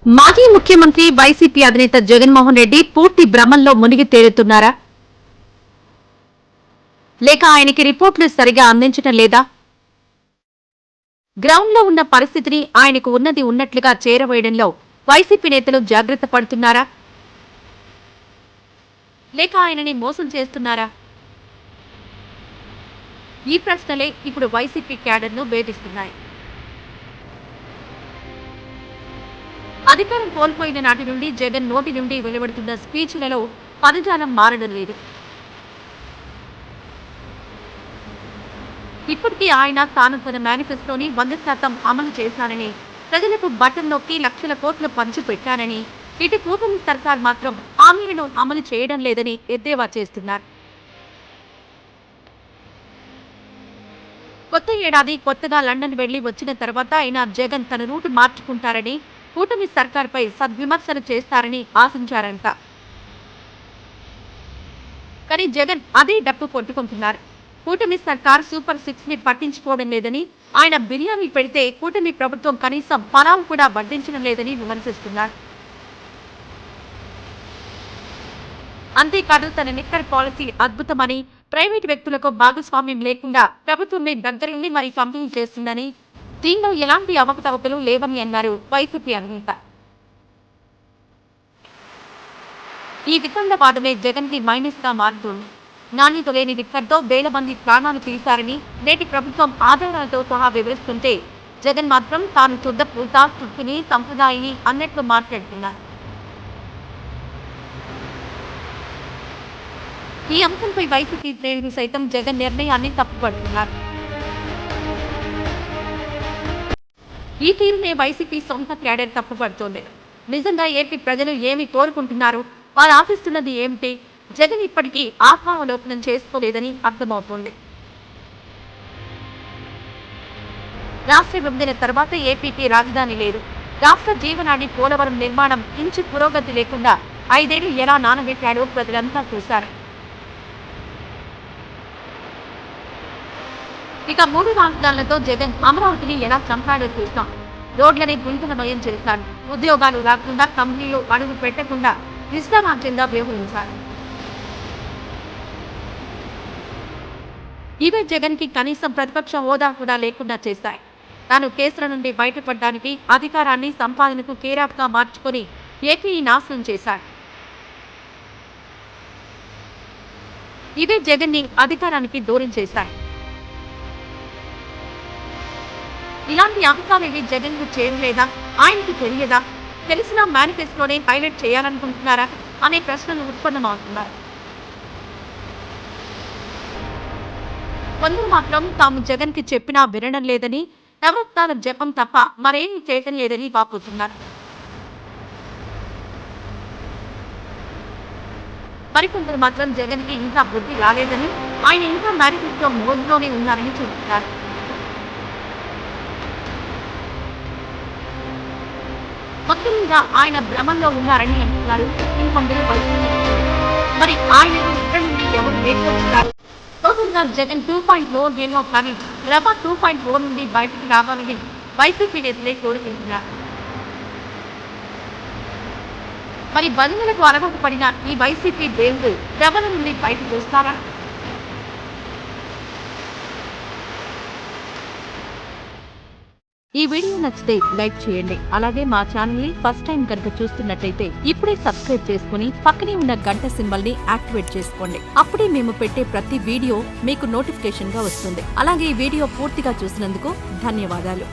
మాజీ ముఖ్యమంత్రి వైసీపీ అధినేత జగన్మోహన్ రెడ్డి పూర్తి భ్రమంలో మునిగి తేలుతున్నారా? లేక ఆయనకి రిపోర్టులు సరిగా అందించడం లేదా? గ్రౌండ్ లో ఉన్న పరిస్థితిని ఆయనకు ఉన్నది ఉన్నట్లుగా చేరవేయడంలో వైసీపీ నేతలు జాగ్రత్త పడుతున్నారా? లేక ఆయనని మోసం చేస్తున్నారా? ఈ ప్రశ్నలే ఇప్పుడు వైసీపీ క్యాడర్ను వేధిస్తున్నాయి. అధికారం కోల్పోయిన నాటి నుండి జగన్ నోటి నుండి వెలువడుతున్న స్పీచ్లలో పదజాలం మారడం లేదు. ఇప్పటికీ ఆయన తాను తన మేనిఫెస్టోని 100% అమలు చేశానని, ప్రజలకు బటన్ నొక్కి లక్షల కోట్లు పంచిపెట్టానని, ఇటు కూటమి సర్కార్ మాత్రం హామీలను అమలు చేయడం లేదని ఎద్దేవా చేస్తున్నారు. కొత్త ఏడాది కొత్తగా లండన్ వెళ్లి వచ్చిన తర్వాత అయినా జగన్ తన రూటు మార్చుకుంటారని, కూటమి సర్కార్పై సద్విమర్శలు చేస్తారని ఆశించారంట. కానీ జగన్ అదే డప్పు కొట్టుకుంటున్నారు. కూటమి సర్కార్ సూపర్ 6 ని పట్టించుకోవడం లేదని, ఆయన బిర్యానీ పెడితే కూటమి ప్రభుత్వం కనీసం పలావు కూడా వడ్డించడం లేదని విమర్శిస్తున్నారు. అంతేకాదు తన నిక్కర్ పాలసీ అద్భుతమని, ప్రైవేటు వ్యక్తులకు భాగస్వామ్యం లేకుండా ప్రభుత్వమే దగ్గరుండి మరి పంపిణీ చేస్తుందని, దీనిలో ఎలాంటి అవకతవకలు లేవని అన్నారు వైసీపీ అధినేత. ఈ వితండవాదమే జగన్ కి మైనస్ గా మారుతోంది. నాణ్యత లేని లిక్కర్తో వేల మంది ప్రాణాలు తీశారని నేటి ప్రభుత్వం ఆధారాలతో సహా వివరిస్తుంటే, జగన్ మాత్రం తాను శుద్ధ పూత తృప్తిని సంప్రదాయిని అన్నట్లు మాట్లాడుతున్నారు. ఈ అంశంపై వైసీపీ శ్రేణులు సైతం జగన్ నిర్ణయాన్ని తప్పుపడుతున్నారు. ఈ తీరునే వైసీపీ సొంత క్యాడర్ తప్పుపడుతోంది. నిజంగా ఏపీ ప్రజలు ఏమి కోరుకుంటున్నారు, వారు ఆశిస్తున్నది ఏమిటి? జగన్ ఇప్పటికీ ఆత్మావలోకనం చేసుకోలేదని అర్థమవుతోంది. రాష్ట్ర విభజన తర్వాత ఏపీకి రాజధాని లేదు. రాష్ట్ర జీవనాడి పోలవరం నిర్మాణం ఇంచు పురోగతి లేకుండా 5 ఏళ్లు ఎలా నానబెట్టాడో ప్రజలంతా చూశారు. ఇక 3 రాజధానులతో జగన్ అమరావతిని ఎలా చంపాడో చూస్తాం. రోడ్లని గుంతలమయం చేశాడు. ఉద్యోగాలు రాకుండా, కంపెనీలు అడుగు పెట్టకుండా ఇష్టారాజ్యంగా వ్యవహరించారు. ఇవే జగన్ కి కనీసం ప్రతిపక్ష హోదా కూడా లేకుండా చేశాయి. తాను కేసుల నుండి బయటపడడానికి, అధికారాన్ని సంపాదనకు కేరాఫ్ గా మార్చుకొని ఏపీని నాశనం చేశాడు. ఇవే జగన్ ని అధికారానికి దూరం చేశాయి. ఇలాంటి అంశాలేవి జగన్ కు చేరలేదా? ఆయనకు తెలియదా? తెలిసిన మేనిఫెస్టోనే హైలైట్ చేయాలనుకుంటున్నారా అనే ప్రశ్నలు ఉత్పన్నమవుతున్నారు. కొందరు మాత్రం తాము జగన్ కి చెప్పినా వినడం లేదని, నవరత్నాల జపం తప్ప మరేమీ చేయటం లేదని వాపోతున్నారు. మరికొందరు మాత్రం జగన్ కి ఇంకా బుద్ధి రాలేదని, ఆయన ఇంకా మేనిఫెస్టో మోడ్లోనే ఉన్నారని చెబుతున్నారు. మొత్తం మీద ఆయన భ్రమంలో ఉన్నారని అంటున్నారు ఇంకొందరు. మరి ఆయన ఇక్కడి నుండి ఎవరు నేర్చుకుంటున్నారు? జగన్ 2.0 గేమ్ ఆఫ్ కానీ రవ 2.0 నుండి బయటకు రావాలని వైసీపీ నేతలే కోరుకుంటున్నారు. మరి బంధువులకు అలవాటు పడిన ఈ వైసీపీ దేవుడు రవల నుండి బయటకు వస్తారా? ఈ వీడియో నచ్చితే లైక్ చేయండి. అలాగే మా ఛానల్ ని ఫస్ట్ టైం కనుక చూస్తున్నట్టయితే ఇప్పుడే సబ్స్క్రైబ్ చేసుకుని పక్కనే ఉన్న గంట సింబల్ ని యాక్టివేట్ చేసుకోండి. అప్పుడే మేము పెట్టే ప్రతి వీడియో మీకు నోటిఫికేషన్ గా వస్తుంది. అలాగే ఈ వీడియో పూర్తిగా చూసినందుకు ధన్యవాదాలు.